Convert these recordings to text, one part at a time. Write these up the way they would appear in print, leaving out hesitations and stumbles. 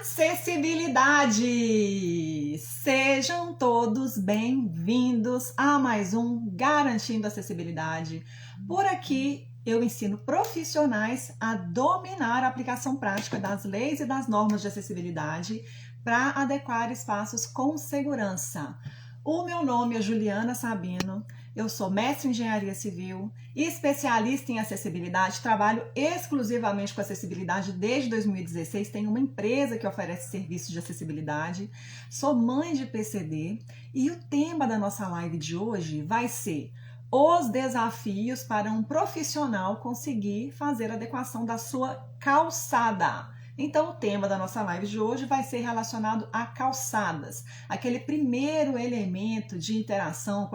Acessibilidade! Sejam todos bem-vindos a mais um Garantindo Acessibilidade. Por aqui eu ensino profissionais a dominar a aplicação prática das leis e das normas de acessibilidade para adequar espaços com segurança. O meu nome é Juliana Sabino, eu sou mestre em engenharia civil e especialista em acessibilidade, trabalho exclusivamente com acessibilidade desde 2016, tenho uma empresa que oferece serviços de acessibilidade, sou mãe de PCD e o tema da nossa live de hoje vai ser os desafios para um profissional conseguir fazer a adequação da sua calçada. Então, o tema da nossa live de hoje vai ser relacionado a calçadas, aquele primeiro elemento de interação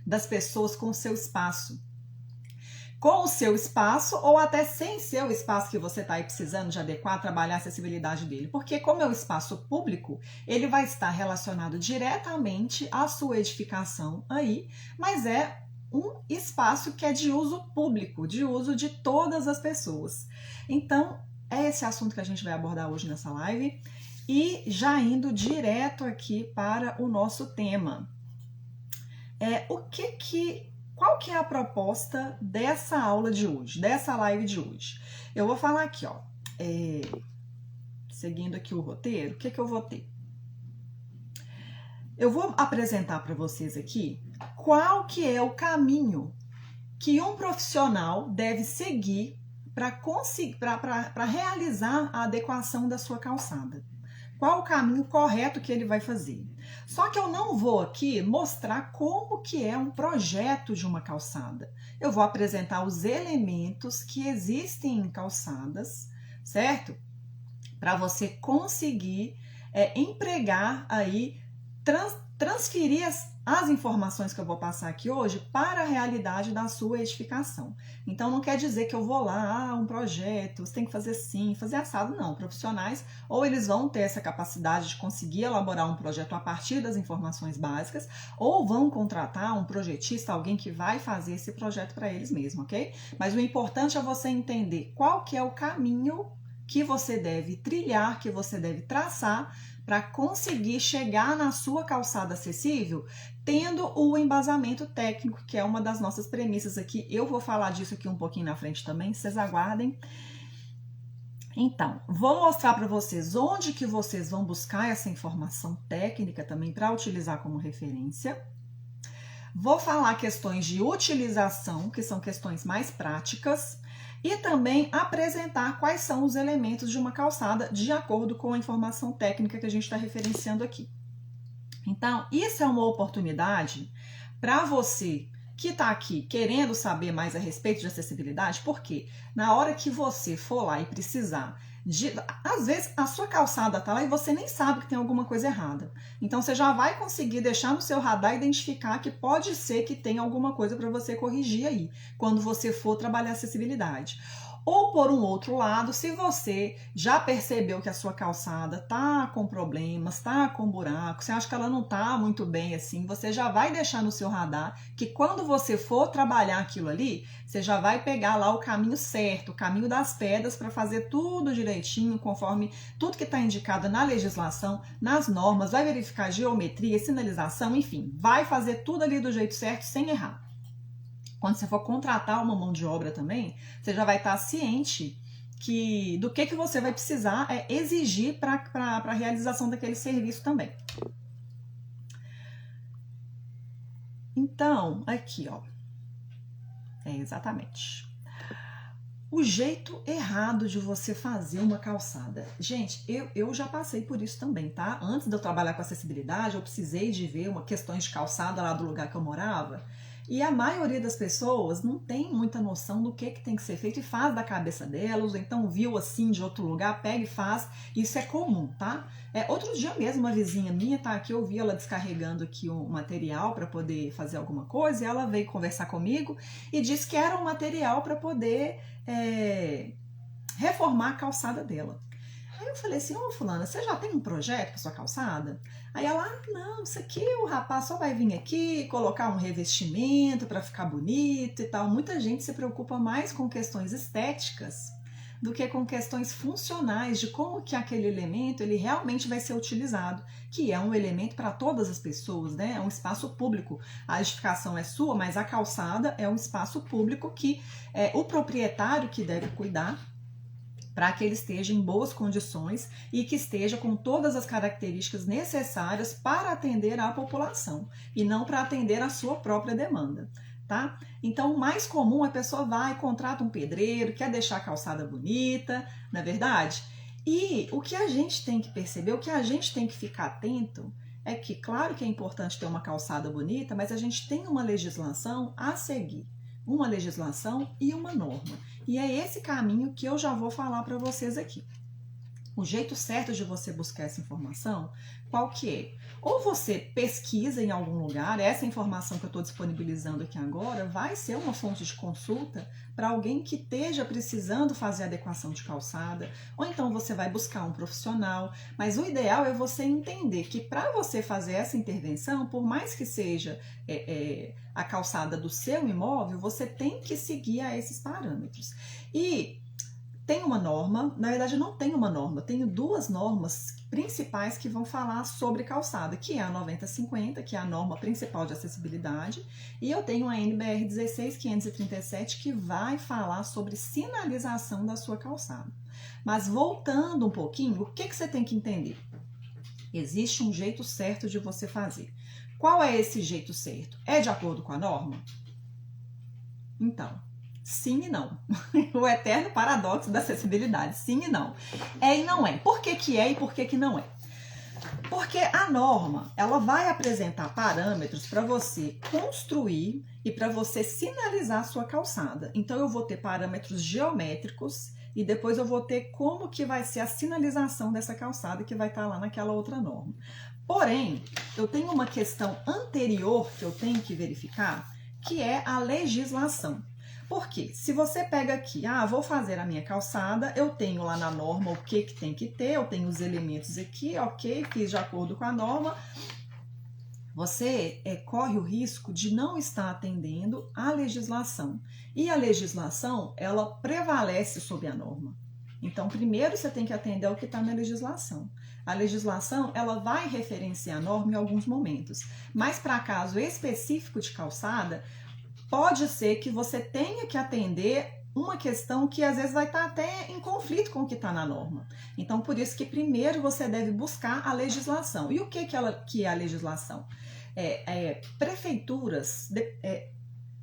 das pessoas com o seu espaço. Com o seu espaço ou até sem seu espaço que você está aí precisando de adequar, trabalhar a acessibilidade dele. Porque como é um espaço público, ele vai estar relacionado diretamente à sua edificação aí, mas é um espaço que é de uso público, de uso de todas as pessoas. Então, é esse assunto que a gente vai abordar hoje nessa live e já indo direto aqui para o nosso tema. Qual que é a proposta dessa aula de hoje, dessa live de hoje? Eu vou falar aqui, ó, seguindo aqui o roteiro, o que eu vou ter? Eu vou apresentar para vocês aqui qual que é o caminho que um profissional deve seguir para realizar a adequação da sua calçada. Qual o caminho correto que ele vai fazer? Só que eu não vou aqui mostrar como que é um projeto de uma calçada. Eu vou apresentar os elementos que existem em calçadas, certo? Para você conseguir empregar aí, transferir as informações que eu vou passar aqui hoje para a realidade da sua edificação. Então, não quer dizer que eu vou lá, um projeto, você tem que fazer assim, fazer assado, não. Profissionais, ou eles vão ter essa capacidade de conseguir elaborar um projeto a partir das informações básicas, ou vão contratar um projetista, alguém que vai fazer esse projeto para eles mesmos, ok? Mas o importante é você entender qual que é o caminho que você deve trilhar, que você deve traçar para conseguir chegar na sua calçada acessível, tendo o embasamento técnico, que é uma das nossas premissas aqui. Eu vou falar disso aqui um pouquinho na frente também, vocês aguardem. Então, vou mostrar para vocês onde que vocês vão buscar essa informação técnica também para utilizar como referência. Vou falar questões de utilização, que são questões mais práticas, e também apresentar quais são os elementos de uma calçada de acordo com a informação técnica que a gente está referenciando aqui. Então, isso é uma oportunidade para você que está aqui querendo saber mais a respeito de acessibilidade, porque na hora que você for lá e precisar às vezes a sua calçada está lá e você nem sabe que tem alguma coisa errada. Então você já vai conseguir deixar no seu radar identificar que pode ser que tenha alguma coisa para você corrigir aí, quando você for trabalhar acessibilidade. Ou por um outro lado, se você já percebeu que a sua calçada tá com problemas, tá com buraco, você acha que ela não tá muito bem assim, você já vai deixar no seu radar que quando você for trabalhar aquilo ali, você já vai pegar lá o caminho certo, o caminho das pedras para fazer tudo direitinho, conforme tudo que está indicado na legislação, nas normas, vai verificar geometria, sinalização, enfim, vai fazer tudo ali do jeito certo sem errar. Quando você for contratar uma mão de obra também, você já vai estar ciente do que você vai precisar exigir para a realização daquele serviço também. Então, aqui, ó. Exatamente. O jeito errado de você fazer uma calçada. Gente, eu já passei por isso também, tá? Antes de eu trabalhar com acessibilidade, eu precisei de ver questões de calçada lá do lugar que eu morava. E a maioria das pessoas não tem muita noção do que tem que ser feito e faz da cabeça delas, ou então viu assim de outro lugar, pega e faz. Isso é comum, tá? Outro dia mesmo, uma vizinha minha tá aqui, eu vi ela descarregando aqui um material para poder fazer alguma coisa, e ela veio conversar comigo e disse que era um material para poder reformar a calçada dela. Aí eu falei assim, ô fulana, você já tem um projeto para sua calçada? Aí ela, não, isso aqui o rapaz só vai vir aqui colocar um revestimento para ficar bonito e tal. Muita gente se preocupa mais com questões estéticas do que com questões funcionais de como que aquele elemento ele realmente vai ser utilizado, que é um elemento para todas as pessoas, né? É um espaço público. A edificação é sua, mas a calçada é um espaço público que é o proprietário que deve cuidar para que ele esteja em boas condições e que esteja com todas as características necessárias para atender à população e não para atender à sua própria demanda, tá? Então, o mais comum é a pessoa vai, contrata um pedreiro, quer deixar a calçada bonita, não é verdade? E o que a gente tem que perceber, o que a gente tem que ficar atento é que, claro que é importante ter uma calçada bonita, mas a gente tem uma legislação a seguir, uma legislação e uma norma. E é esse caminho que eu já vou falar para vocês aqui. O jeito certo de você buscar essa informação, qual que é? Ou você pesquisa em algum lugar, essa informação que eu estou disponibilizando aqui agora vai ser uma fonte de consulta para alguém que esteja precisando fazer adequação de calçada, ou então você vai buscar um profissional, mas o ideal é você entender que para você fazer essa intervenção, por mais que seja a calçada do seu imóvel, você tem que seguir a esses parâmetros. E tem uma norma, na verdade não tem uma norma, tenho duas normas principais que vão falar sobre calçada, que é a 9050, que é a norma principal de acessibilidade, e eu tenho a NBR 16537, que vai falar sobre sinalização da sua calçada. Mas voltando um pouquinho, o que você tem que entender? Existe um jeito certo de você fazer. Qual é esse jeito certo? É de acordo com a norma? Então, sim e não. O eterno paradoxo da acessibilidade. Sim e não. É e não é. Por que que é e por que que não é? Porque a norma, ela vai apresentar parâmetros para você construir e para você sinalizar a sua calçada. Então, eu vou ter parâmetros geométricos e depois eu vou ter como que vai ser a sinalização dessa calçada que vai estar lá naquela outra norma. Porém, eu tenho uma questão anterior que eu tenho que verificar, que é a legislação. Porque se você pega aqui, vou fazer a minha calçada, eu tenho lá na norma o que tem que ter, eu tenho os elementos aqui, ok, fiz de acordo com a norma, você corre o risco de não estar atendendo à legislação. E a legislação, ela prevalece sobre a norma. Então, primeiro você tem que atender ao que está na legislação. A legislação, ela vai referenciar a norma em alguns momentos, mas para caso específico de calçada, pode ser que você tenha que atender uma questão que às vezes vai estar até em conflito com o que está na norma. Então, por isso que primeiro você deve buscar a legislação. E o que é a legislação? Prefeituras,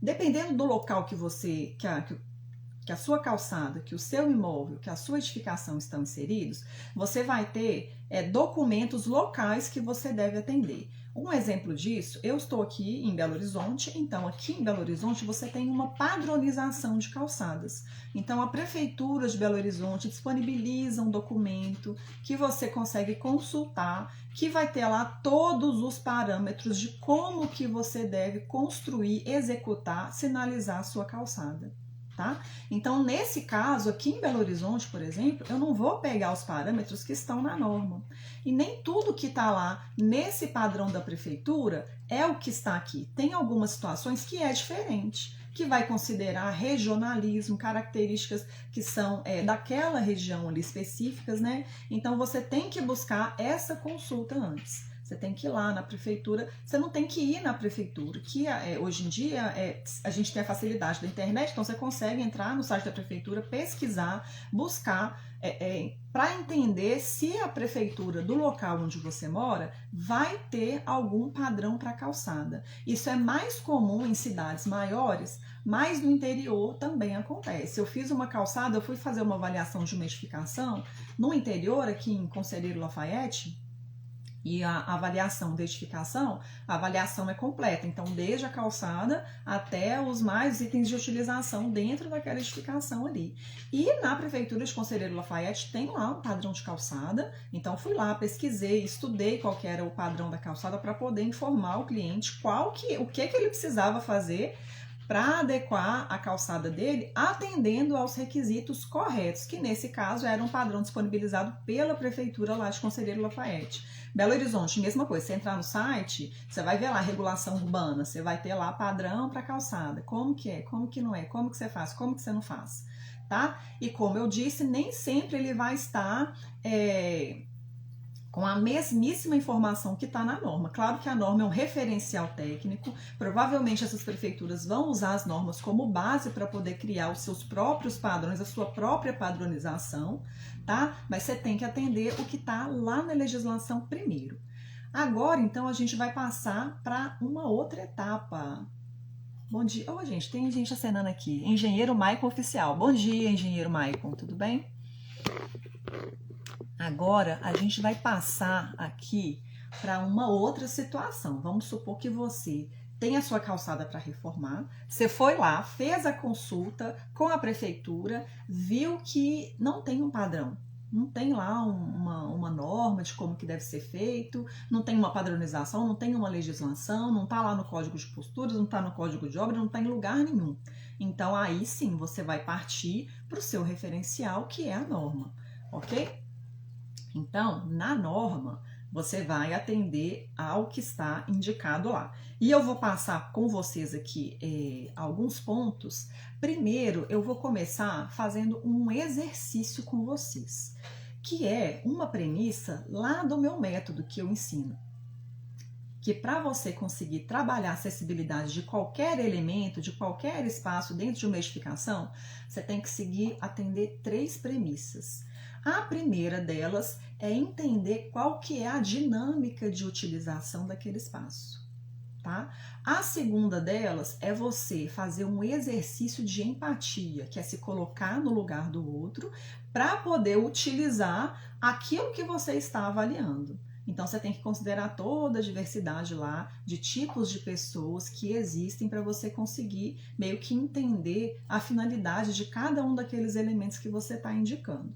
dependendo do local que a sua calçada, que o seu imóvel, que a sua edificação estão inseridos, você vai ter documentos locais que você deve atender. Um exemplo disso, eu estou aqui em Belo Horizonte, então aqui em Belo Horizonte você tem uma padronização de calçadas. Então a Prefeitura de Belo Horizonte disponibiliza um documento que você consegue consultar, que vai ter lá todos os parâmetros de como que você deve construir, executar, sinalizar a sua calçada. Tá? Então, nesse caso, aqui em Belo Horizonte, por exemplo, eu não vou pegar os parâmetros que estão na norma. E nem tudo que está lá nesse padrão da prefeitura é o que está aqui. Tem algumas situações que é diferente, que vai considerar regionalismo, características que são daquela região ali específicas, né? Então, você tem que buscar essa consulta antes. Você tem que ir lá na prefeitura, você não tem que ir na prefeitura, que hoje em dia a gente tem a facilidade da internet, então você consegue entrar no site da prefeitura, pesquisar, buscar, para entender se a prefeitura do local onde você mora vai ter algum padrão para calçada. Isso é mais comum em cidades maiores, mas no interior também acontece. Eu fiz uma calçada, eu fui fazer uma avaliação de uma edificação no interior, aqui em Conselheiro Lafayette, e a avaliação da edificação, a avaliação é completa. Então, desde a calçada até os mais itens de utilização dentro daquela edificação ali. E na Prefeitura de Conselheiro Lafayette tem lá um padrão de calçada. Então, fui lá, pesquisei, estudei qual que era o padrão da calçada para poder informar o cliente o que ele precisava fazer para adequar a calçada dele, atendendo aos requisitos corretos, que nesse caso era um padrão disponibilizado pela Prefeitura lá de Conselheiro Lafayette. Belo Horizonte, mesma coisa, você entrar no site, você vai ver lá regulação urbana, você vai ter lá padrão para calçada, como que é, como que não é, como que você faz, como que você não faz. tá? E como eu disse, nem sempre ele vai estar com a mesmíssima informação que está na norma. Claro que a norma é um referencial técnico, provavelmente essas prefeituras vão usar as normas como base para poder criar os seus próprios padrões, a sua própria padronização, tá? Mas você tem que atender o que está lá na legislação primeiro. Agora, então, a gente vai passar para uma outra etapa. Bom dia. Oh, gente, tem gente acenando aqui. Engenheiro Maicon Oficial. Bom dia, Engenheiro Maicon, tudo bem? Agora, a gente vai passar aqui para uma outra situação. Vamos supor que você tem a sua calçada para reformar, você foi lá, fez a consulta com a prefeitura, viu que não tem um padrão, não tem lá uma norma de como que deve ser feito, não tem uma padronização, não tem uma legislação, não está lá no Código de Posturas, não está no Código de Obras, não está em lugar nenhum. Então, aí sim, você vai partir para o seu referencial, que é a norma, ok? Então, na norma, você vai atender ao que está indicado lá. E eu vou passar com vocês aqui alguns pontos. Primeiro, eu vou começar fazendo um exercício com vocês, que é uma premissa lá do meu método que eu ensino. Que para você conseguir trabalhar a acessibilidade de qualquer elemento, de qualquer espaço dentro de uma edificação, você tem que seguir, atender 3 premissas. A primeira delas é entender qual que é a dinâmica de utilização daquele espaço, tá? A segunda delas é você fazer um exercício de empatia, que é se colocar no lugar do outro para poder utilizar aquilo que você está avaliando. Então, você tem que considerar toda a diversidade lá de tipos de pessoas que existem para você conseguir meio que entender a finalidade de cada um daqueles elementos que você está indicando.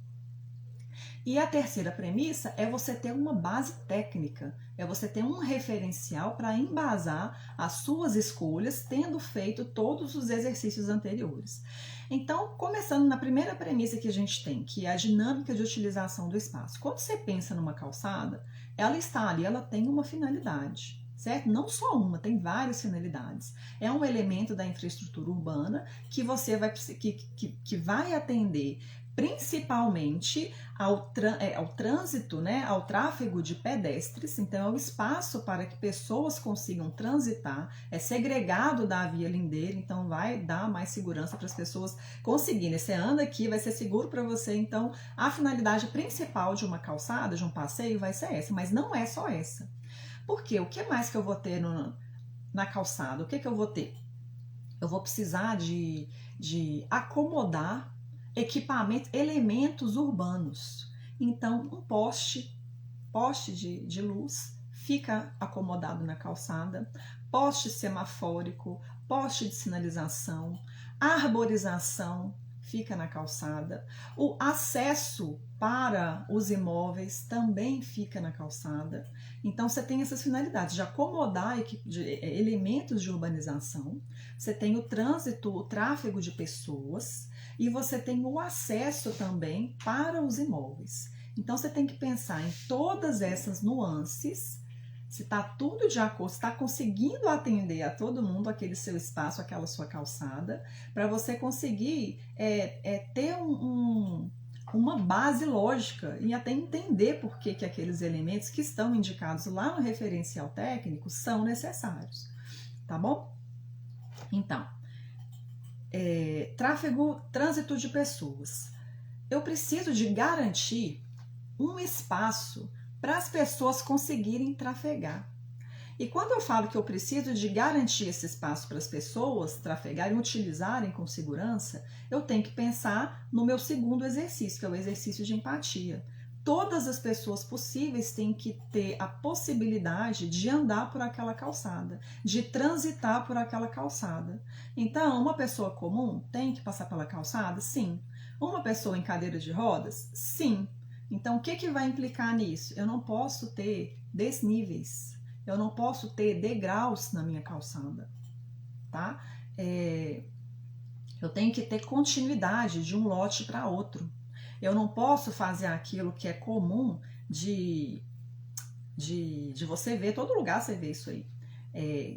E a terceira premissa é você ter uma base técnica, é você ter um referencial para embasar as suas escolhas, tendo feito todos os exercícios anteriores. Então, começando na primeira premissa que a gente tem, que é a dinâmica de utilização do espaço. Quando você pensa numa calçada, ela está ali, ela tem uma finalidade, certo? Não só uma, tem várias finalidades. É um elemento da infraestrutura urbana que você vai atender principalmente ao trânsito, né, ao tráfego de pedestres. Então é o espaço para que pessoas consigam transitar, é segregado da via lindeira, então vai dar mais segurança para as pessoas conseguirem. Você anda aqui, vai ser seguro para você. Então a finalidade principal de uma calçada, de um passeio, vai ser essa, mas não é só essa. Porque o que mais que eu vou ter na calçada? O que eu vou ter? Eu vou precisar de acomodar equipamentos, elementos urbanos. Então, um poste de luz fica acomodado na calçada, poste semafórico, poste de sinalização, arborização fica na calçada, o acesso para os imóveis também fica na calçada. Então, você tem essas finalidades de acomodar elementos de urbanização, você tem o trânsito, o tráfego de pessoas, e você tem o acesso também para os imóveis. Então, você tem que pensar em todas essas nuances, se está tudo de acordo, se está conseguindo atender a todo mundo aquele seu espaço, aquela sua calçada, para você conseguir ter uma base lógica e até entender por que aqueles elementos que estão indicados lá no referencial técnico são necessários, tá bom? Então, trânsito de pessoas. Eu preciso de garantir um espaço para as pessoas conseguirem trafegar. E quando eu falo que eu preciso de garantir esse espaço para as pessoas trafegarem, utilizarem com segurança, eu tenho que pensar no meu segundo exercício, que é o exercício de empatia. Todas as pessoas possíveis têm que ter a possibilidade de andar por aquela calçada, de transitar por aquela calçada. Então, uma pessoa comum tem que passar pela calçada? Sim. Uma pessoa em cadeira de rodas? Sim. Então, o que vai implicar nisso? Eu não posso ter desníveis, eu não posso ter degraus na minha calçada, tá? Eu tenho que ter continuidade de um lote para outro. Eu não posso fazer aquilo que é comum de você ver, todo lugar você vê isso aí,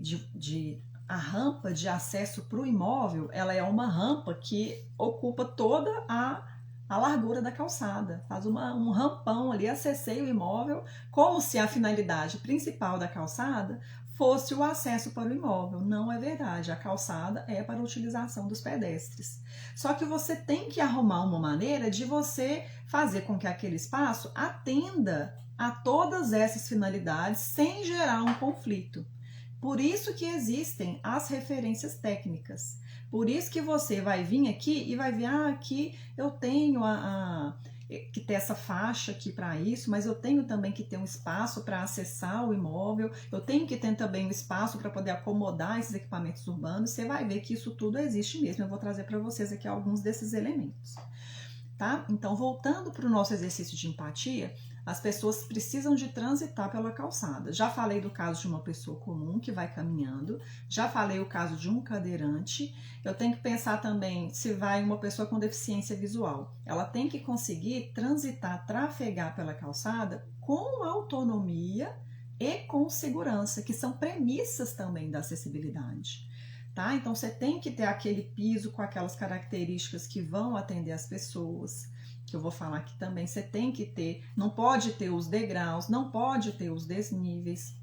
de a rampa de acesso para o imóvel, ela é uma rampa que ocupa toda a largura da calçada, faz um rampão ali, acessei o imóvel, como se a finalidade principal da calçada fosse o acesso para o imóvel. Não é verdade, a calçada é para a utilização dos pedestres. Só que você tem que arrumar uma maneira de você fazer com que aquele espaço atenda a todas essas finalidades sem gerar um conflito. Por isso que existem as referências técnicas. Por isso que você vai vir aqui e vai ver, aqui eu tenho que ter essa faixa aqui para isso, mas eu tenho também que ter um espaço para acessar o imóvel, eu tenho que ter também um espaço para poder acomodar esses equipamentos urbanos. Você vai ver que isso tudo existe mesmo. Eu vou trazer para vocês aqui alguns desses elementos. Tá? Então, voltando para o nosso exercício de empatia, as pessoas precisam de transitar pela calçada. Já falei do caso de uma pessoa comum que vai caminhando, já falei o caso de um cadeirante. Eu tenho que pensar também se vai uma pessoa com deficiência visual. Ela tem que conseguir transitar, trafegar pela calçada com autonomia e com segurança, que são premissas também da acessibilidade. Tá? Então, você tem que ter aquele piso com aquelas características que vão atender as pessoas, que eu vou falar aqui também. Você tem que ter, não pode ter os degraus, não pode ter os desníveis.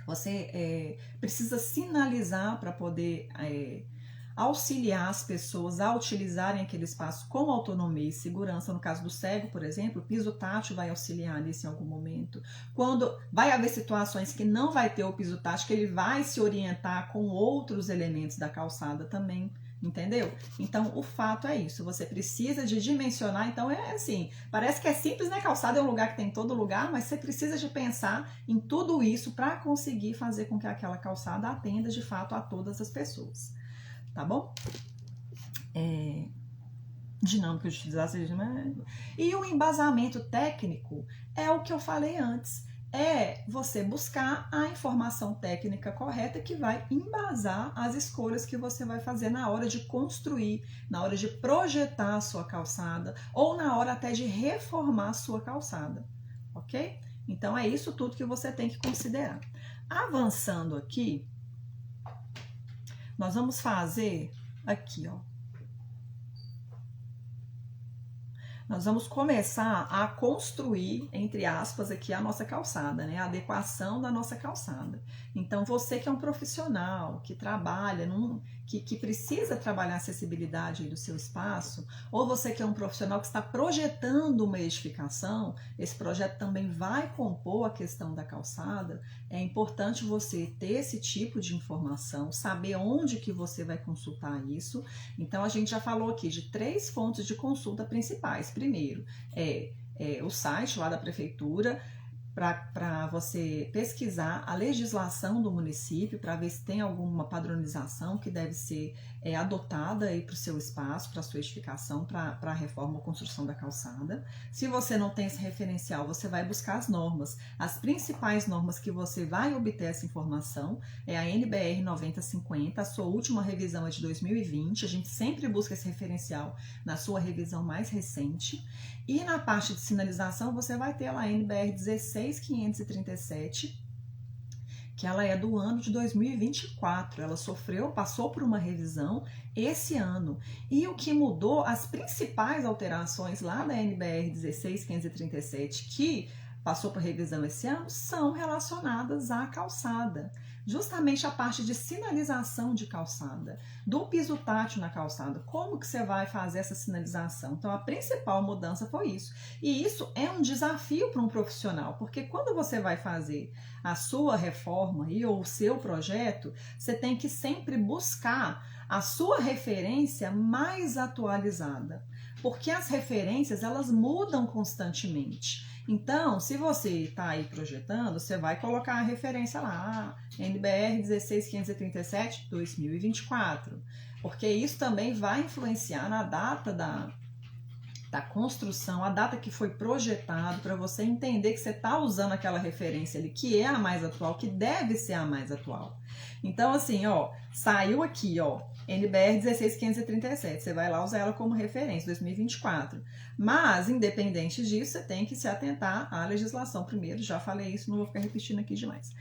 Você precisa sinalizar para poder auxiliar as pessoas a utilizarem aquele espaço com autonomia e segurança. No caso do cego, por exemplo, o piso tátil vai auxiliar nisso em algum momento. Quando vai haver situações que não vai ter o piso tátil, que ele vai se orientar com outros elementos da calçada também, entendeu? Então, o fato é isso, você precisa de dimensionar. Então, é assim, parece que é simples, né? Calçada é um lugar que tem em todo lugar, mas você precisa de pensar em tudo isso para conseguir fazer com que aquela calçada atenda, de fato, a todas as pessoas. Tá bom? Dinâmica de utilização. E o embasamento técnico é o que eu falei antes. É você buscar a informação técnica correta que vai embasar as escolhas que você vai fazer na hora de construir, na hora de projetar a sua calçada ou na hora até de reformar a sua calçada, ok? Então é isso tudo que você tem que considerar. Avançando aqui, nós vamos fazer aqui, ó. Nós vamos começar a construir, entre aspas, aqui a nossa calçada, né? A adequação da nossa calçada. Então, você que é um profissional, que trabalha, que precisa trabalhar a acessibilidade do seu espaço, ou você que é um profissional que está projetando uma edificação, esse projeto também vai compor a questão da calçada. É importante você ter esse tipo de informação, saber onde que você vai consultar isso. Então, a gente já falou aqui de 3 fontes de consulta principais. Primeiro, o site lá da prefeitura, para você pesquisar a legislação do município, para ver se tem alguma padronização que deve ser adotada para o seu espaço, para a sua edificação, para a reforma ou construção da calçada. Se você não tem esse referencial, você vai buscar as normas. As principais normas que você vai obter essa informação é a NBR 9050, a sua última revisão é de 2020, a gente sempre busca esse referencial na sua revisão mais recente. E na parte de sinalização, você vai ter lá a NBR 16537, que ela é do ano de 2024. Ela passou por uma revisão esse ano. E o que mudou, as principais alterações lá da NBR 16537, que passou por revisão esse ano, são relacionadas à calçada. Justamente a parte de sinalização de calçada, do piso tátil na calçada. Como que você vai fazer essa sinalização? Então, a principal mudança foi isso. E isso é um desafio para um profissional, porque quando você vai fazer a sua reforma ou o seu projeto, você tem que sempre buscar a sua referência mais atualizada, porque as referências, elas mudam constantemente. Então, se você está aí projetando, você vai colocar a referência lá, NBR 16537, 2024, porque isso também vai influenciar na data da construção, a data que foi projetado, para você entender que você está usando aquela referência ali, que é a mais atual, que deve ser a mais atual. Então, assim, ó, saiu aqui, ó, NBR 16537. Você vai lá usar ela como referência, 2024. Mas, independente disso, você tem que se atentar à legislação primeiro. Já falei isso, não vou ficar repetindo aqui demais.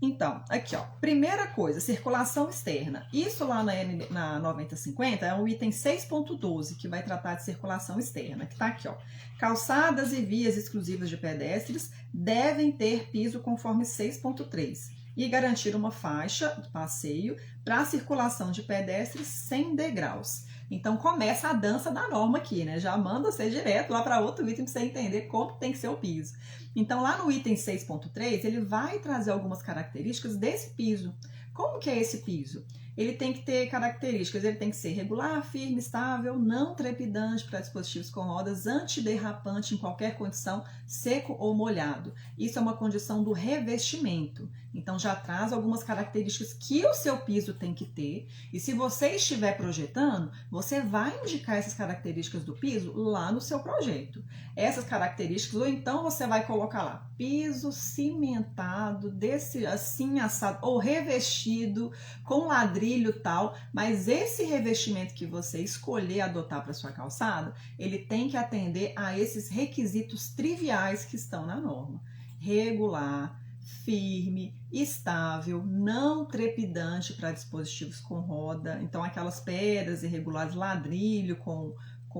Então, aqui ó, primeira coisa, circulação externa. Isso lá na 9050 é o item 6.12, que vai tratar de circulação externa, que tá aqui ó. Calçadas e vias exclusivas de pedestres devem ter piso conforme 6.3 e garantir uma faixa de passeio para a circulação de pedestres sem degraus. Então começa a dança da norma aqui, né? Já manda você direto lá para outro item para você entender como tem que ser o piso. Então lá no item 6.3 ele vai trazer algumas características desse piso. Como que é esse piso? Ele tem que ter características, ele tem que ser regular, firme, estável, não trepidante para dispositivos com rodas, antiderrapante em qualquer condição, seco ou molhado. Isso é uma condição do revestimento. Então já traz algumas características que o seu piso tem que ter. E se você estiver projetando, você vai indicar essas características do piso lá no seu projeto. Essas características, ou então você vai colocar lá, piso cimentado, desse assim assado, ou revestido com ladrilho tal, mas esse revestimento que você escolher adotar para sua calçada, ele tem que atender a esses requisitos triviais que estão na norma. Regular, firme, estável, não trepidante para dispositivos com roda. Então aquelas pedras irregulares, ladrilho com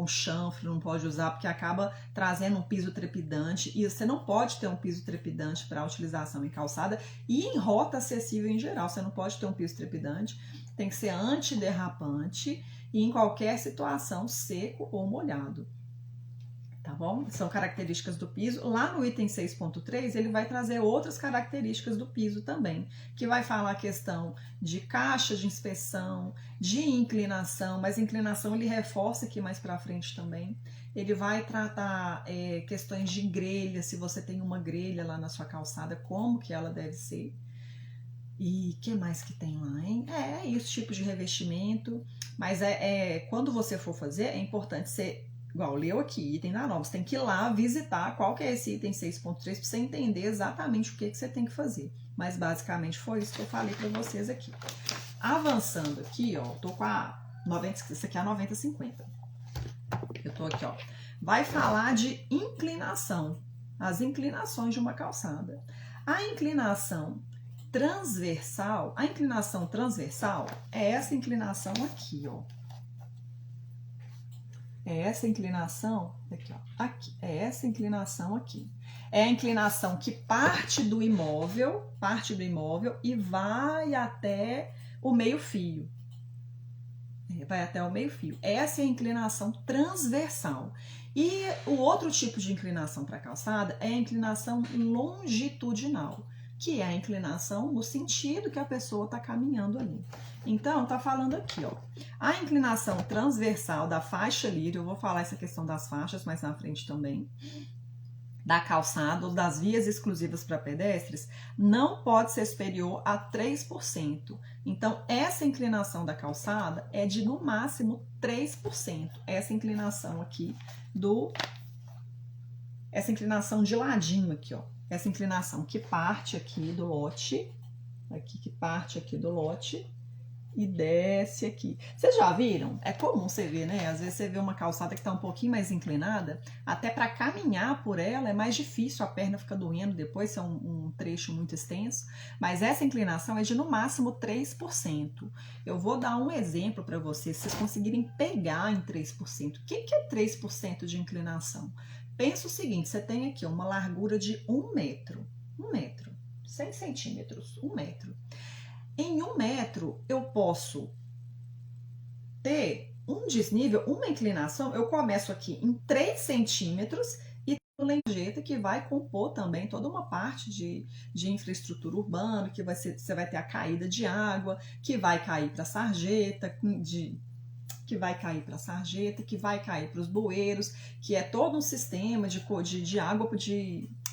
chanfre, não pode usar porque acaba trazendo um piso trepidante e você não pode ter um piso trepidante para utilização em calçada e em rota acessível em geral. Você não pode ter um piso trepidante, tem que ser antiderrapante e em qualquer situação seco ou molhado. Tá bom? São características do piso. Lá no item 6.3, ele vai trazer outras características do piso também, que vai falar a questão de caixa de inspeção, de inclinação, mas inclinação ele reforça aqui mais para frente também. Ele vai tratar questões de grelha, se você tem uma grelha lá na sua calçada, como que ela deve ser. E o que mais que tem lá, hein? É isso, tipo de revestimento. Mas quando você for fazer, é importante ser igual, leu aqui, item da norma, você tem que ir lá visitar qual que é esse item 6.3 para você entender exatamente o que você tem que fazer. Mas basicamente foi isso que eu falei para vocês aqui. Avançando aqui, ó, tô com a 90, isso aqui é a 9050. Eu tô aqui, ó. Vai falar de inclinação, as inclinações de uma calçada. A inclinação transversal é essa inclinação aqui, ó. É essa inclinação aqui, ó. Aqui, é essa inclinação aqui. É a inclinação que parte do imóvel e vai até o meio-fio. Vai até o meio-fio. Essa é a inclinação transversal. E o outro tipo de inclinação para a calçada é a inclinação longitudinal, que é a inclinação no sentido que a pessoa está caminhando ali. Então, tá falando aqui, ó, a inclinação transversal da faixa livre, eu vou falar essa questão das faixas mais na frente também, da calçada ou das vias exclusivas para pedestres, não pode ser superior a 3%. Então, essa inclinação da calçada é de, no máximo, 3%. Essa inclinação aqui essa inclinação de ladinho aqui, ó. Essa inclinação que parte aqui do lote, e desce aqui. Vocês já viram? É comum você ver, né? Às vezes você vê uma calçada que está um pouquinho mais inclinada, até para caminhar por ela é mais difícil, a perna fica doendo depois, se é um trecho muito extenso, mas essa inclinação é de no máximo 3%. Eu vou dar um exemplo para vocês, se vocês conseguirem pegar em 3%. O que é 3% de inclinação? Pensa o seguinte, você tem aqui uma largura de 1 metro, 100 centímetros, 1 metro. Em 1 metro, eu posso ter um desnível, uma inclinação, eu começo aqui em 3 centímetros e o lengeta que vai compor também toda uma parte de infraestrutura urbana, que você vai ter a caída de água, que vai cair para a sarjeta, que vai cair para a sarjeta, que vai cair para os bueiros, que é todo um sistema de água,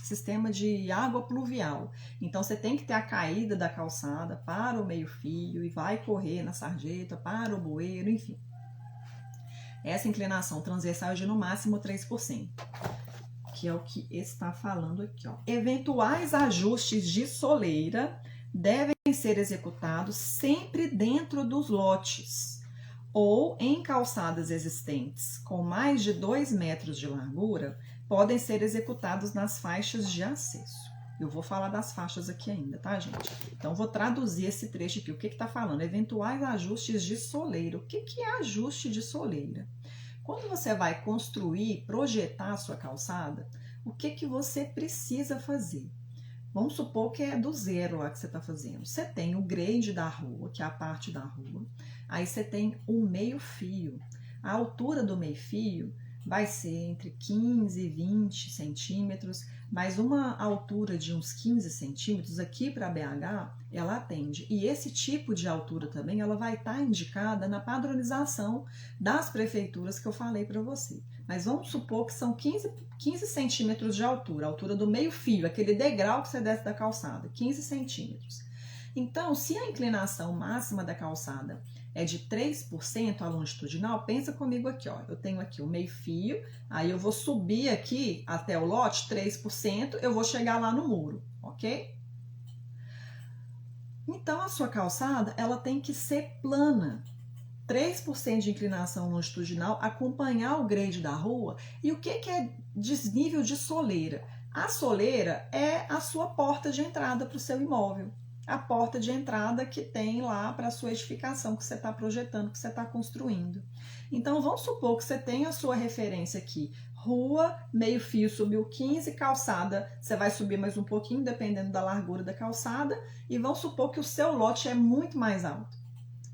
sistema de água pluvial. Então você tem que ter a caída da calçada para o meio-fio e vai correr na sarjeta para o bueiro, enfim. Essa inclinação transversal é de no máximo 3%, que é o que está falando aqui, ó. Eventuais ajustes de soleira devem ser executados sempre dentro dos lotes, ou em calçadas existentes com mais de 2 metros de largura, podem ser executados nas faixas de acesso. Eu vou falar das faixas aqui ainda, tá, gente? Então, vou traduzir esse trecho aqui. O que está falando? Eventuais ajustes de soleira. O que é ajuste de soleira? Quando você vai construir, projetar a sua calçada, o que você precisa fazer? Vamos supor que é do zero lá que você está fazendo. Você tem o grade da rua, que é a parte da rua. Aí você tem o meio-fio. A altura do meio-fio vai ser entre 15 e 20 centímetros, mas uma altura de uns 15 centímetros aqui para BH, ela atende. E esse tipo de altura também, ela vai estar indicada na padronização das prefeituras que eu falei para você. Mas vamos supor que são 15 centímetros de altura, a altura do meio-fio, aquele degrau que você desce da calçada, 15 centímetros. Então, se a inclinação máxima da calçada é de 3% a longitudinal, pensa comigo aqui, ó. Eu tenho aqui o meio-fio, aí eu vou subir aqui até o lote, 3%, eu vou chegar lá no muro, ok? Então, a sua calçada, ela tem que ser plana. 3% de inclinação longitudinal, acompanhar o grade da rua. E o que é desnível de soleira? A soleira é a sua porta de entrada para o seu imóvel. A porta de entrada que tem lá para a sua edificação que você está projetando, que você está construindo. Então, vamos supor que você tem a sua referência aqui. Rua, meio-fio subiu 15, calçada, você vai subir mais um pouquinho, dependendo da largura da calçada. E vamos supor que o seu lote é muito mais alto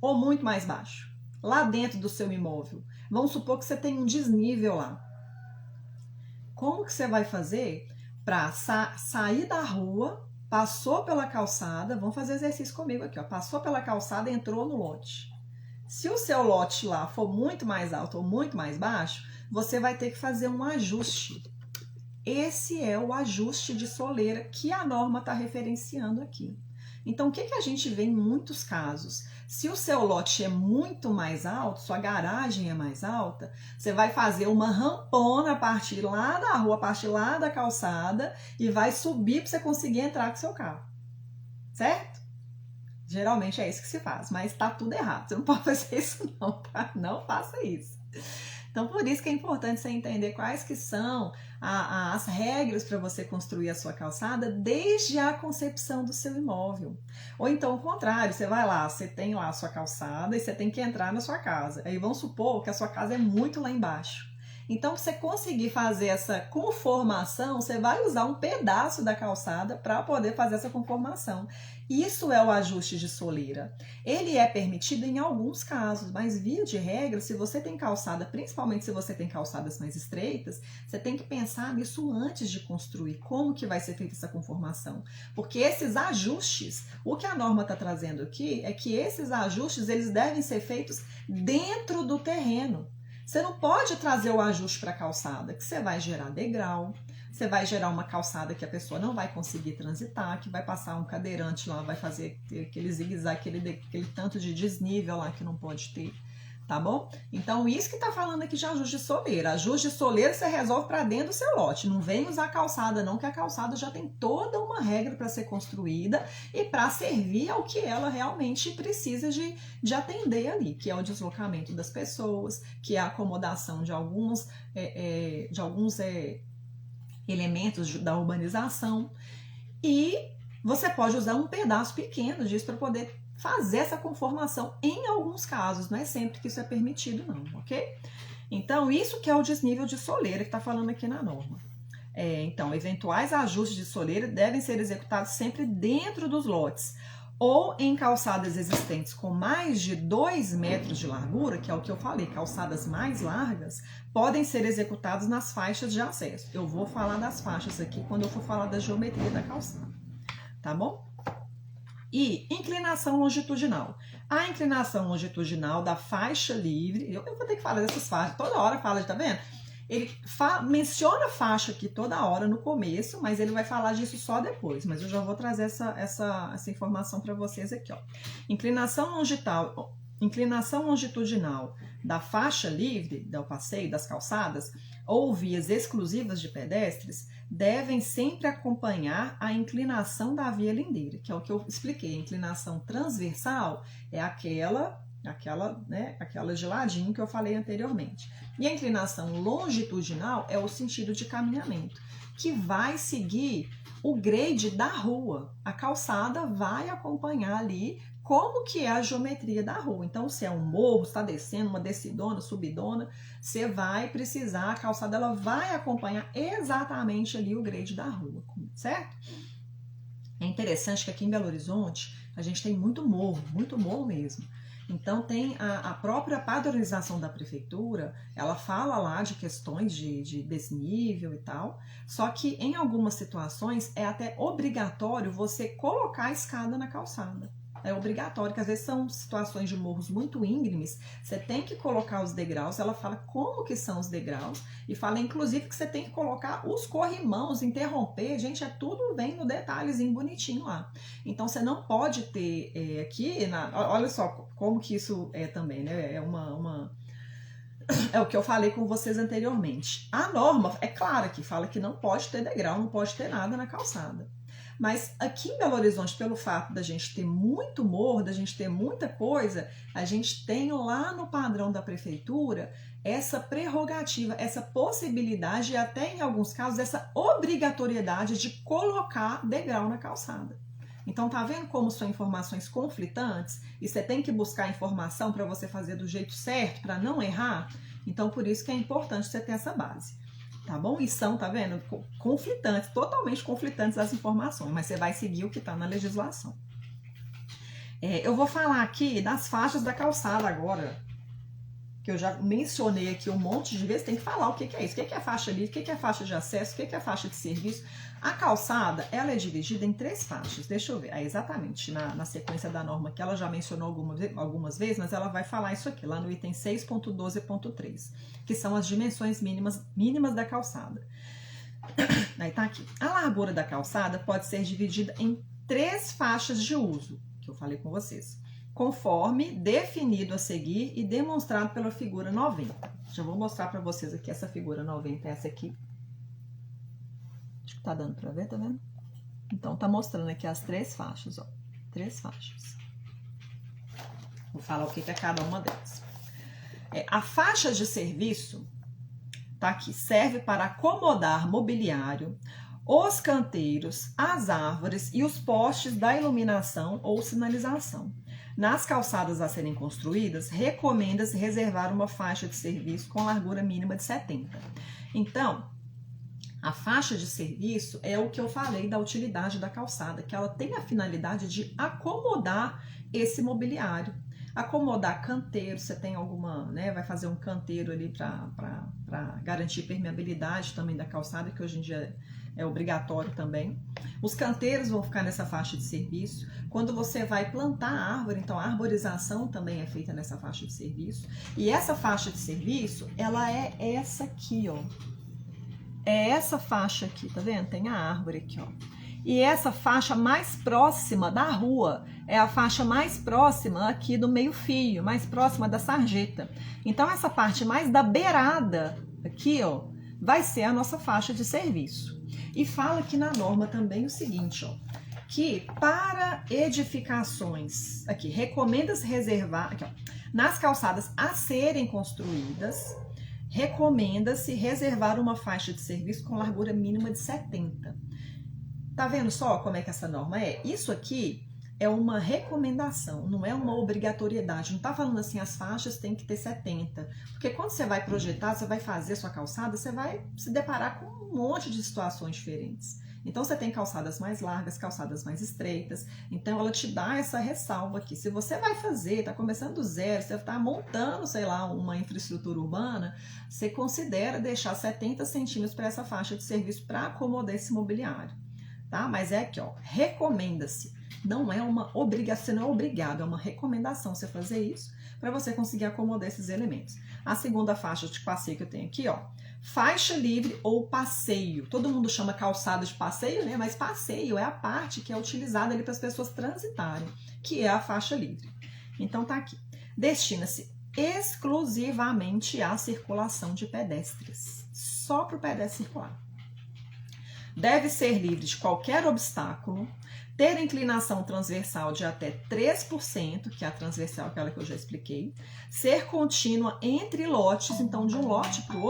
ou muito mais baixo, lá dentro do seu imóvel. Vamos supor que você tem um desnível lá. Como que você vai fazer para sair da rua, passou pela calçada, vamos fazer exercício comigo aqui, ó, passou pela calçada e entrou no lote. Se o seu lote lá for muito mais alto ou muito mais baixo, você vai ter que fazer um ajuste. Esse é o ajuste de soleira que a norma está referenciando aqui. Então, o que a gente vê em muitos casos? Se o seu lote é muito mais alto, sua garagem é mais alta, você vai fazer uma rampona a partir lá da rua, a partir lá da calçada e vai subir para você conseguir entrar com seu carro. Certo? Geralmente é isso que se faz, mas tá tudo errado. Você não pode fazer isso não, tá? Não faça isso. Então, por isso que é importante você entender quais que são as regras para você construir a sua calçada desde a concepção do seu imóvel. Ou então, o contrário, você vai lá, você tem lá a sua calçada e você tem que entrar na sua casa. Aí vamos supor que a sua casa é muito lá embaixo. Então, para você conseguir fazer essa conformação, você vai usar um pedaço da calçada para poder fazer essa conformação. Isso é o ajuste de soleira. Ele é permitido em alguns casos, mas via de regra, se você tem calçada, principalmente se você tem calçadas mais estreitas, você tem que pensar nisso antes de construir, como que vai ser feita essa conformação. Porque esses ajustes, o que a norma está trazendo aqui é que esses ajustes eles devem ser feitos dentro do terreno. Você não pode trazer o ajuste para a calçada, que você vai gerar degrau, você vai gerar uma calçada que a pessoa não vai conseguir transitar, que vai passar um cadeirante lá, vai fazer aquele zigue-zague, aquele tanto de desnível lá que não pode ter, tá bom? Então, isso que tá falando aqui de ajuste de soleira. Ajuste de soleira você resolve para dentro do seu lote. Não vem usar calçada não, que a calçada já tem toda uma regra para ser construída e para servir ao que ela realmente precisa de atender ali, que é o deslocamento das pessoas, que é a acomodação de alguns elementos da urbanização. E você pode usar um pedaço pequeno disso para poder fazer essa conformação em alguns casos, não é sempre que isso é permitido não, ok? Então, isso que é o desnível de soleira que está falando aqui na norma. Então, eventuais ajustes de soleira devem ser executados sempre dentro dos lotes ou em calçadas existentes com mais de 2 metros de largura, que é o que eu falei, calçadas mais largas, podem ser executados nas faixas de acesso. Eu vou falar das faixas aqui quando eu for falar da geometria da calçada, tá bom? E inclinação longitudinal. A inclinação longitudinal da faixa livre, eu vou ter que falar dessas faixas, toda hora fala, tá vendo? Ele menciona faixa aqui toda hora no começo, mas ele vai falar disso só depois. Mas eu já vou trazer essa informação para vocês aqui, ó. Inclinação longitudinal da faixa livre, do passeio, das calçadas, ou vias exclusivas de pedestres, devem sempre acompanhar a inclinação da via lindeira, que é o que eu expliquei. A inclinação transversal é aquela aquela de ladinho que eu falei anteriormente. E a inclinação longitudinal é o sentido de caminhamento, que vai seguir o grade da rua. A calçada vai acompanhar ali como que é a geometria da rua. Então, se é um morro, está descendo, uma descidona, subidona, você vai precisar, a calçada ela vai acompanhar exatamente ali o grade da rua, certo? É interessante que aqui em Belo Horizonte a gente tem muito morro mesmo. Então tem a própria padronização da prefeitura, ela fala lá de questões de desnível e tal, só que em algumas situações é até obrigatório você colocar a escada na calçada. É obrigatório, que às vezes são situações de morros muito íngremes, você tem que colocar os degraus, ela fala como que são os degraus, e fala inclusive que você tem que colocar os corrimãos, interromper, gente, é tudo bem no detalhezinho bonitinho lá. Então você não pode ter aqui, olha só como que isso é também, né? É o que eu falei com vocês anteriormente. A norma é clara que fala que não pode ter degrau, não pode ter nada na calçada. Mas aqui em Belo Horizonte, pelo fato da gente ter muito morro, da gente ter muita coisa, a gente tem lá no padrão da prefeitura essa prerrogativa, essa possibilidade e até em alguns casos essa obrigatoriedade de colocar degrau na calçada. Então tá vendo como são informações conflitantes e você tem que buscar informação para você fazer do jeito certo, para não errar? Então por isso que é importante você ter essa base. Tá bom? E são, tá vendo? Conflitantes, totalmente conflitantes as informações, mas você vai seguir o que está na legislação. Eu vou falar aqui das faixas da calçada agora, que eu já mencionei aqui um monte de vezes, tem que falar o que é isso, o que é faixa livre, o que é faixa de acesso, o que é faixa de serviço. A calçada, ela é dividida em 3 faixas, deixa eu ver, exatamente na sequência da norma que ela já mencionou algumas vezes, mas ela vai falar isso aqui, lá no item 6.12.3, que são as dimensões mínimas da calçada. Aí tá aqui. A largura da calçada pode ser dividida em 3 faixas de uso, que eu falei com vocês, conforme definido a seguir e demonstrado pela figura 90. Já vou mostrar para vocês aqui essa figura 90, essa aqui. Acho que tá dando para ver, tá vendo? Então tá mostrando aqui as 3 faixas, ó. 3 faixas. Vou falar o que é cada uma delas. A faixa de serviço, tá aqui, serve para acomodar mobiliário, os canteiros, as árvores e os postes da iluminação ou sinalização. Nas calçadas a serem construídas, recomenda-se reservar uma faixa de serviço com largura mínima de 70. Então, a faixa de serviço é o que eu falei da utilidade da calçada, que ela tem a finalidade de acomodar esse mobiliário. Acomodar canteiro, você tem alguma, né, vai fazer um canteiro ali para garantir permeabilidade também da calçada, que hoje em dia é obrigatório também. Os canteiros vão ficar nessa faixa de serviço. Quando você vai plantar árvore, então a arborização também é feita nessa faixa de serviço. E essa faixa de serviço, ela é essa aqui, ó. É essa faixa aqui, tá vendo? Tem a árvore aqui, ó. E essa faixa mais próxima da rua é a faixa mais próxima aqui do meio-fio, mais próxima da sarjeta. Então, essa parte mais da beirada aqui, ó, vai ser a nossa faixa de serviço. E fala aqui na norma também o seguinte, ó, que para edificações, aqui, recomenda-se reservar, aqui, ó, nas calçadas a serem construídas, recomenda-se reservar uma faixa de serviço com largura mínima de 70. Tá vendo só como é que essa norma é? Isso aqui é uma recomendação, não é uma obrigatoriedade. Não tá falando assim, as faixas têm que ter 70. Porque quando você vai projetar, você vai fazer sua calçada, você vai se deparar com um monte de situações diferentes. Então, você tem calçadas mais largas, calçadas mais estreitas. Então, ela te dá essa ressalva aqui. Se você vai fazer, tá começando do zero, você tá montando, sei lá, uma infraestrutura urbana, você considera deixar 70 centímetros para essa faixa de serviço para acomodar esse mobiliário. Tá? Mas é aqui, ó, recomenda-se. Não é uma obrigação, você não é obrigado, é uma recomendação você fazer isso para você conseguir acomodar esses elementos. A segunda faixa de passeio que eu tenho aqui, ó, faixa livre ou passeio. Todo mundo chama calçada de passeio, né? Mas passeio é a parte que é utilizada ali para as pessoas transitarem, que é a faixa livre. Então tá aqui. Destina-se exclusivamente à circulação de pedestres, só para o pedestre circular. Deve ser livre de qualquer obstáculo, ter inclinação transversal de até 3%, que é a transversal, aquela que eu já expliquei, ser contínua entre lotes, então de um lote para o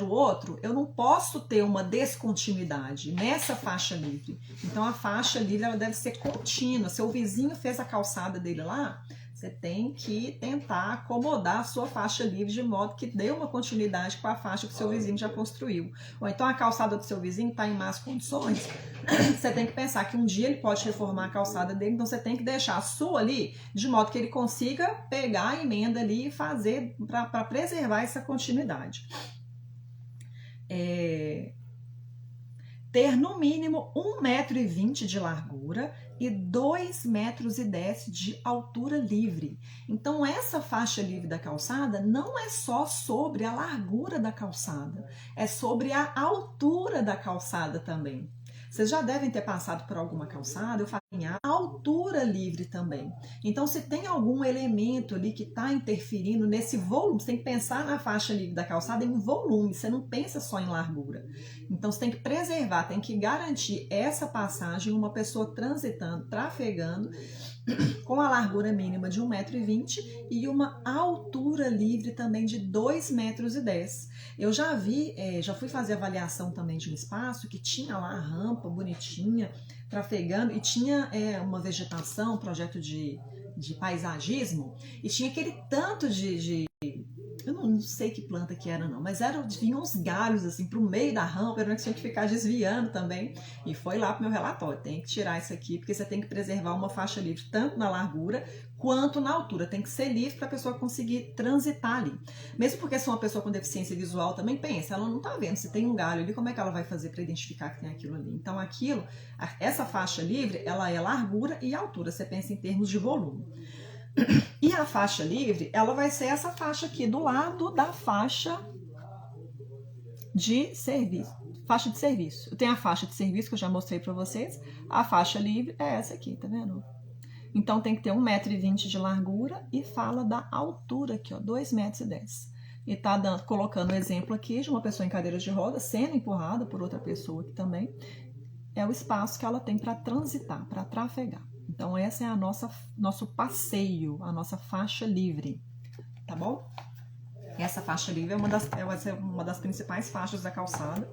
outro, eu não posso ter uma descontinuidade nessa faixa livre. Então a faixa livre ela deve ser contínua. Se o vizinho fez a calçada dele lá, você tem que tentar acomodar a sua faixa livre de modo que dê uma continuidade com a faixa que o seu vizinho já construiu. Ou então a calçada do seu vizinho está em más condições, você tem que pensar que um dia ele pode reformar a calçada dele, então você tem que deixar a sua ali de modo que ele consiga pegar a emenda ali e fazer para preservar essa continuidade. Ter no mínimo 1,20 m de largura e 2,10 m de altura livre. Então essa faixa livre da calçada não é só sobre a largura da calçada, é sobre a altura da calçada também. Vocês já devem ter passado por alguma calçada, eu falei em altura livre também. Então, se tem algum elemento ali que está interferindo nesse volume, você tem que pensar na faixa livre da calçada em volume, você não pensa só em largura. Então, você tem que preservar, tem que garantir essa passagem, uma pessoa transitando, trafegando, com a largura mínima de 1,20 m e uma altura livre também de 2,10 m. Eu já vi, já fui fazer avaliação também de um espaço que tinha lá a rampa bonitinha, trafegando, e tinha uma vegetação, um projeto de paisagismo, e tinha aquele tanto eu não sei que planta que era não, mas vinham uns galhos assim pro meio da rampa, era que tinha que ficar desviando também, e foi lá pro meu relatório, tem que tirar isso aqui, porque você tem que preservar uma faixa livre, tanto na largura quanto na altura, tem que ser livre para a pessoa conseguir transitar ali, mesmo porque se uma pessoa com deficiência visual também pensa, ela não tá vendo, se tem um galho ali, como é que ela vai fazer para identificar que tem aquilo ali? Então essa faixa livre, ela é largura e altura, você pensa em termos de volume. E a faixa livre, ela vai ser essa faixa aqui do lado da faixa de serviço. Faixa de serviço. Eu tenho a faixa de serviço que eu já mostrei para vocês. A faixa livre é essa aqui, tá vendo? Então tem que ter 1,20 m de largura e fala da altura aqui, ó, 2,10 m. E tá colocando o exemplo aqui de uma pessoa em cadeira de rodas sendo empurrada por outra pessoa aqui também. É o espaço que ela tem para transitar, para trafegar. Então, essa é a nosso passeio, a nossa faixa livre, tá bom? Essa faixa livre vai ser uma das principais faixas da calçada.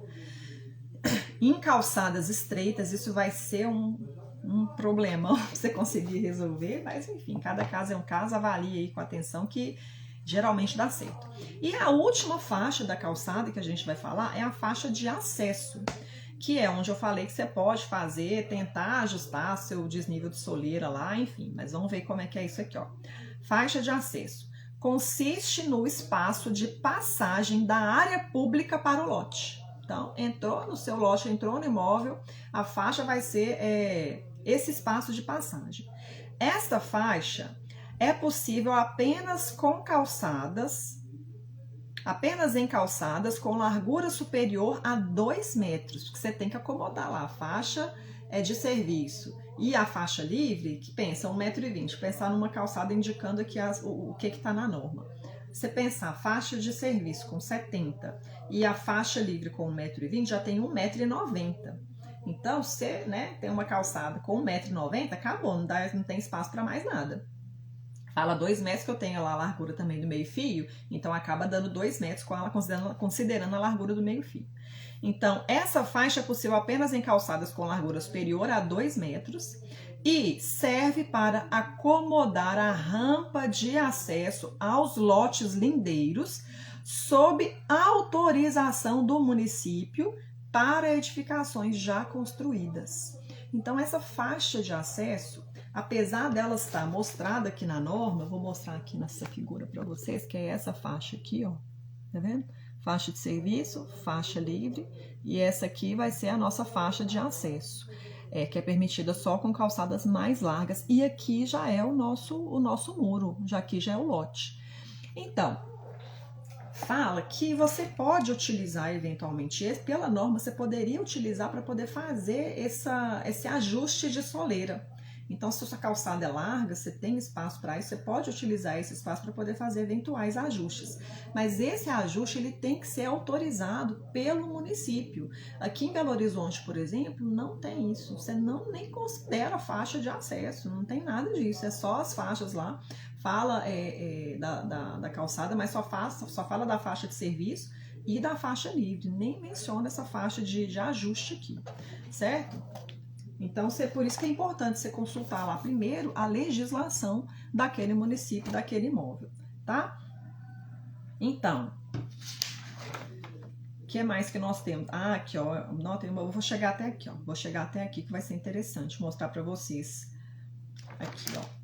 Em calçadas estreitas, isso vai ser um problemão pra você conseguir resolver, mas enfim, cada caso é um caso, avalie aí com atenção que geralmente dá certo. E a última faixa da calçada que a gente vai falar é a faixa de acesso, que é onde eu falei que você pode tentar ajustar seu desnível de soleira lá, enfim, mas vamos ver como é que é isso aqui, ó. Faixa de acesso. Consiste no espaço de passagem da área pública para o lote. Então, entrou no seu lote, entrou no imóvel, a faixa vai ser esse espaço de passagem. Esta faixa é possível apenas em calçadas com largura superior a 2 metros, porque você tem que acomodar lá, a faixa é de serviço e a faixa livre, que pensa 1,20 m, pensar numa calçada indicando aqui o que está na norma. Você pensar a faixa de serviço com 70 e a faixa livre com 1,20 m, já tem 1,90 m. Então, você tem uma calçada com 1,90 m, acabou, não tem espaço para mais nada. Fala 2 metros que eu tenho lá a largura também do meio fio, então acaba dando 2 metros com ela considerando a largura do meio fio. Então, essa faixa é possível apenas em calçadas com largura superior a 2 metros e serve para acomodar a rampa de acesso aos lotes lindeiros sob autorização do município para edificações já construídas. Então, essa faixa de acesso, apesar dela estar mostrada aqui na norma, eu vou mostrar aqui nessa figura para vocês, que é essa faixa aqui, ó, tá vendo? Faixa de serviço, faixa livre, e essa aqui vai ser a nossa faixa de acesso, que é permitida só com calçadas mais largas, e aqui já é o nosso muro, aqui já é o lote. Então, fala que você pode utilizar eventualmente, pela norma, você poderia utilizar para poder fazer esse ajuste de soleira. Então, se a sua calçada é larga, você tem espaço para isso, você pode utilizar esse espaço para poder fazer eventuais ajustes. Mas esse ajuste ele tem que ser autorizado pelo município. Aqui em Belo Horizonte, por exemplo, não tem isso. Você não nem considera faixa de acesso, não tem nada disso. É só as faixas lá. Fala da calçada, mas só fala da faixa de serviço e da faixa livre. Nem menciona essa faixa de ajuste aqui, certo? Então, por isso que é importante você consultar lá primeiro a legislação daquele município, daquele imóvel, tá? Então, o que mais que nós temos? Ah, aqui, ó, eu vou chegar até aqui, ó. Vou chegar até aqui que vai ser interessante mostrar para vocês. Aqui, ó.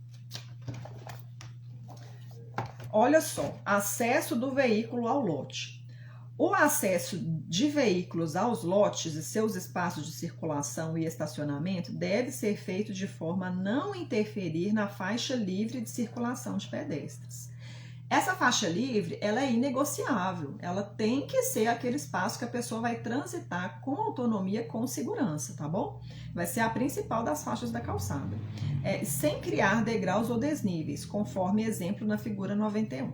Olha só, acesso do veículo ao lote. O acesso de veículos aos lotes e seus espaços de circulação e estacionamento deve ser feito de forma a não interferir na faixa livre de circulação de pedestres. Essa faixa livre, ela é inegociável, ela tem que ser aquele espaço que a pessoa vai transitar com autonomia, com segurança, tá bom? Vai ser a principal das faixas da calçada, sem criar degraus ou desníveis, conforme exemplo na figura 91.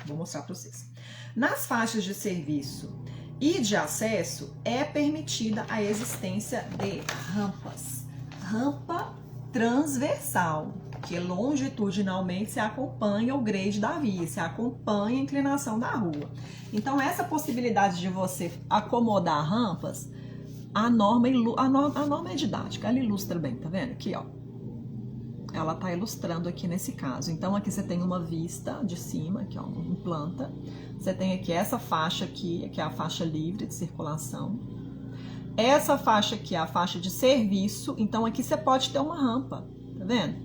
Vou mostrar para vocês. Nas faixas de serviço e de acesso, é permitida a existência de rampas. Rampa transversal, que longitudinalmente se acompanha o grade da via, se acompanha a inclinação da rua. Então, essa possibilidade de você acomodar rampas, a norma é didática, ela ilustra bem, tá vendo? Aqui, ó. Ela tá ilustrando aqui nesse caso. Então, aqui você tem uma vista de cima, aqui, ó, em planta. Você tem aqui essa faixa aqui, que é a faixa livre de circulação. Essa faixa aqui é a faixa de serviço. Então, aqui você pode ter uma rampa, tá vendo?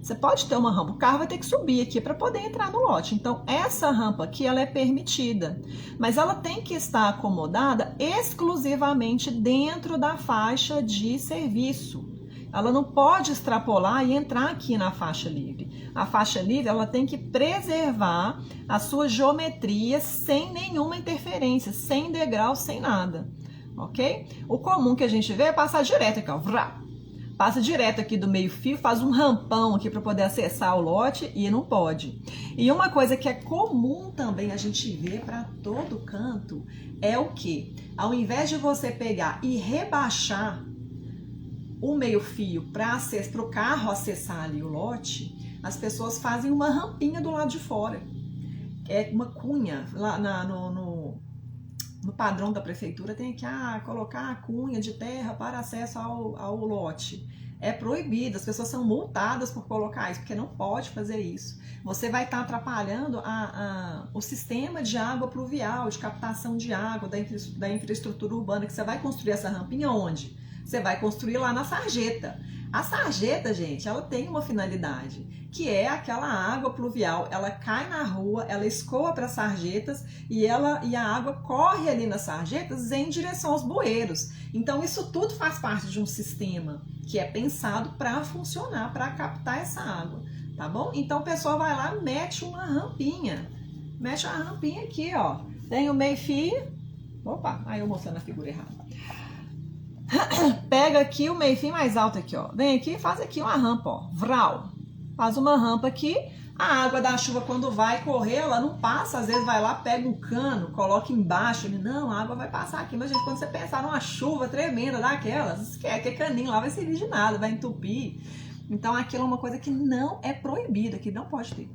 Você pode ter uma rampa. O carro vai ter que subir aqui para poder entrar no lote. Então, essa rampa aqui, ela é permitida. Mas ela tem que estar acomodada exclusivamente dentro da faixa de serviço. Ela não pode extrapolar e entrar aqui na faixa livre. A faixa livre, ela tem que preservar a sua geometria sem nenhuma interferência, sem degrau, sem nada, ok? O comum que a gente vê é passar direto aqui, ó, vrá. Passa direto aqui do meio fio, faz um rampão aqui para poder acessar o lote e não pode. E uma coisa que é comum também a gente ver para todo canto é o que? Ao invés de você pegar e rebaixar o meio-fio para o carro acessar ali o lote, as pessoas fazem uma rampinha do lado de fora. É uma cunha. Lá no padrão da prefeitura tem que colocar a cunha de terra para acesso ao lote. É proibido, as pessoas são multadas por colocar isso, porque não pode fazer isso. Você vai estar atrapalhando o sistema de água pluvial, de captação de água da infraestrutura urbana, que você vai construir essa rampinha onde? Você vai construir lá na sarjeta. A sarjeta, gente, ela tem uma finalidade, que é aquela água pluvial, ela cai na rua, ela escoa para as sarjetas e a água corre ali nas sarjetas em direção aos bueiros. Então, isso tudo faz parte de um sistema que é pensado para funcionar, para captar essa água, tá bom? Então, o pessoal vai lá, mete uma rampinha aqui, ó. Tem o meio-fio. Opa, aí eu mostrando a figura errada. Pega aqui o meio-fio mais alto aqui, ó. Vem aqui e faz aqui uma rampa, ó. Vral. Faz uma rampa aqui. A água da chuva, quando vai correr, ela não passa. Às vezes vai lá, pega um cano, coloca embaixo. Não, a água vai passar aqui. Mas, gente, quando você pensar numa chuva tremenda daquelas, aquele caninho lá vai servir de nada, vai entupir. Então, aquilo é uma coisa que não é proibida, que não pode ter.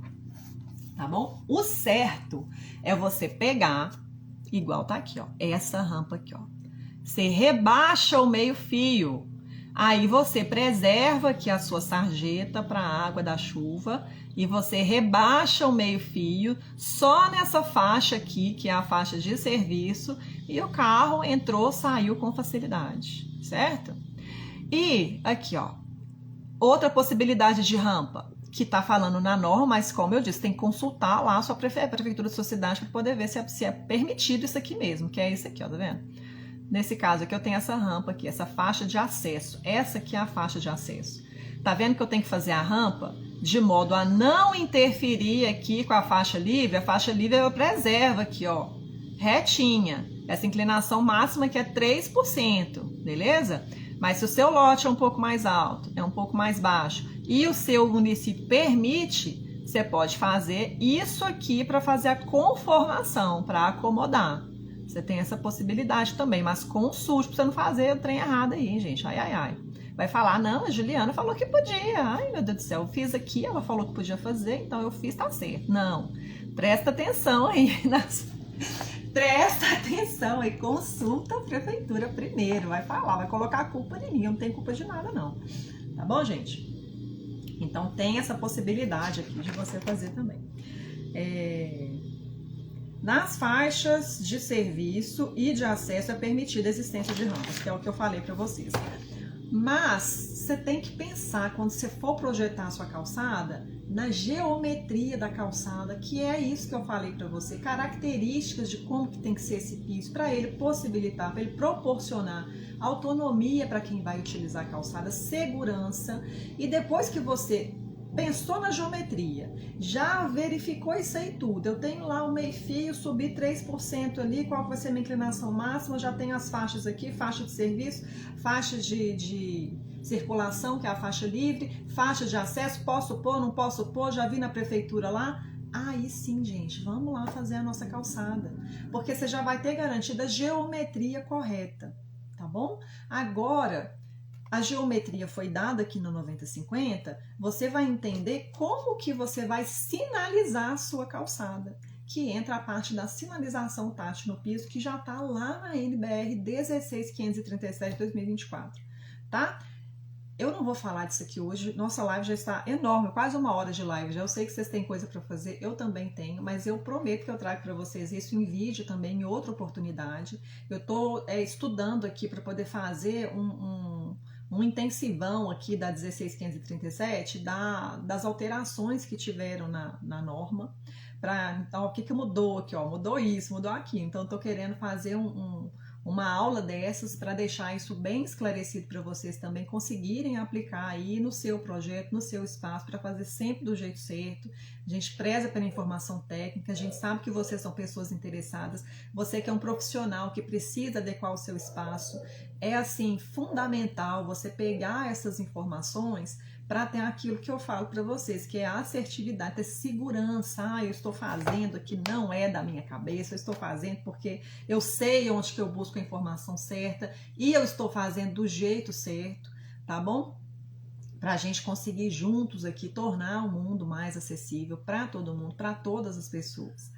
Tá bom? O certo é você pegar, igual tá aqui, ó. Essa rampa aqui, ó. Você rebaixa o meio-fio, aí você preserva aqui a sua sarjeta para a água da chuva e você rebaixa o meio-fio só nessa faixa aqui, que é a faixa de serviço, e o carro entrou, saiu com facilidade, certo? E aqui, ó, outra possibilidade de rampa, que tá falando na norma, mas como eu disse, tem que consultar lá a sua prefeitura de sua cidade para poder ver se é permitido isso aqui mesmo, que é isso aqui, ó, tá vendo? Nesse caso aqui eu tenho essa rampa aqui, essa faixa de acesso. Essa aqui é a faixa de acesso. Tá vendo que eu tenho que fazer a rampa de modo a não interferir aqui com a faixa livre? A faixa livre eu preservo aqui, ó, retinha. Essa inclinação máxima aqui é 3%, beleza? Mas se o seu lote é um pouco mais alto, é um pouco mais baixo, e o seu município permite, você pode fazer isso aqui para fazer a conformação, para acomodar. Você tem essa possibilidade também, mas consulte para você não fazer o trem errado aí, gente. Ai, ai, ai. Vai falar, não, a Juliana falou que podia. Ai, meu Deus do céu, eu fiz aqui, ela falou que podia fazer, então eu fiz, tá certo. Não, presta atenção aí Presta atenção aí, consulta a prefeitura primeiro, vai falar, vai colocar a culpa em mim, eu não tenho culpa de nada não, tá bom, gente? Então tem essa possibilidade aqui de você fazer também. Nas faixas de serviço e de acesso é permitida a existência de rampas, que é o que eu falei para vocês. Mas você tem que pensar, quando você for projetar a sua calçada, na geometria da calçada, que é isso que eu falei para você, características de como que tem que ser esse piso, para ele possibilitar, para ele proporcionar autonomia para quem vai utilizar a calçada, segurança, e depois que você pensou na geometria, já verificou isso aí tudo, eu tenho lá o meio-fio, subi 3% ali, qual vai ser a minha inclinação máxima, já tenho as faixas aqui, faixa de serviço, faixa de circulação, que é a faixa livre, faixa de acesso, posso pôr, não posso pôr, já vi na prefeitura lá. Aí sim, gente, vamos lá fazer a nossa calçada, porque você já vai ter garantida a geometria correta, tá bom? Agora, a geometria foi dada aqui no 9050, você vai entender como que você vai sinalizar a sua calçada, que entra a parte da sinalização tátil no piso, que já está lá na NBR 16537 de 2024, tá? Eu não vou falar disso aqui hoje, nossa live já está enorme, quase 1 hora de live, já eu sei que vocês têm coisa para fazer, eu também tenho, mas eu prometo que eu trago para vocês isso em vídeo também, em outra oportunidade. Eu estou estudando aqui para poder fazer um intensivão aqui da 16537, das alterações que tiveram na norma, então o que mudou aqui, ó, mudou isso, mudou aquilo, então eu tô querendo fazer uma aula dessas para deixar isso bem esclarecido para vocês também conseguirem aplicar aí no seu projeto, no seu espaço, para fazer sempre do jeito certo. A gente preza pela informação técnica, a gente sabe que vocês são pessoas interessadas, você que é um profissional que precisa adequar o seu espaço, é assim fundamental você pegar essas informações para ter aquilo que eu falo para vocês, que é a assertividade, ter segurança. Eu estou fazendo aqui, não é da minha cabeça, eu estou fazendo porque eu sei onde que eu busco a informação certa e eu estou fazendo do jeito certo, tá bom? Para a gente conseguir juntos aqui tornar o mundo mais acessível para todo mundo, para todas as pessoas.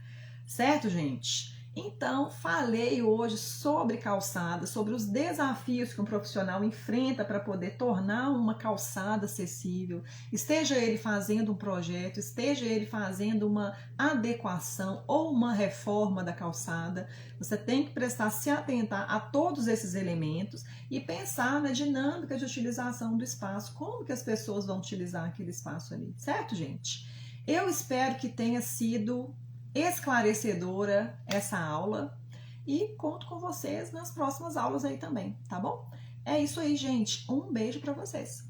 Certo, gente? Então, falei hoje sobre calçada, sobre os desafios que um profissional enfrenta para poder tornar uma calçada acessível, esteja ele fazendo um projeto, esteja ele fazendo uma adequação ou uma reforma da calçada, você tem que se atentar a todos esses elementos e pensar na dinâmica de utilização do espaço, como que as pessoas vão utilizar aquele espaço ali, certo, gente? Eu espero que tenha sido esclarecedora essa aula e conto com vocês nas próximas aulas aí também, tá bom? É isso aí, gente. Um beijo para vocês.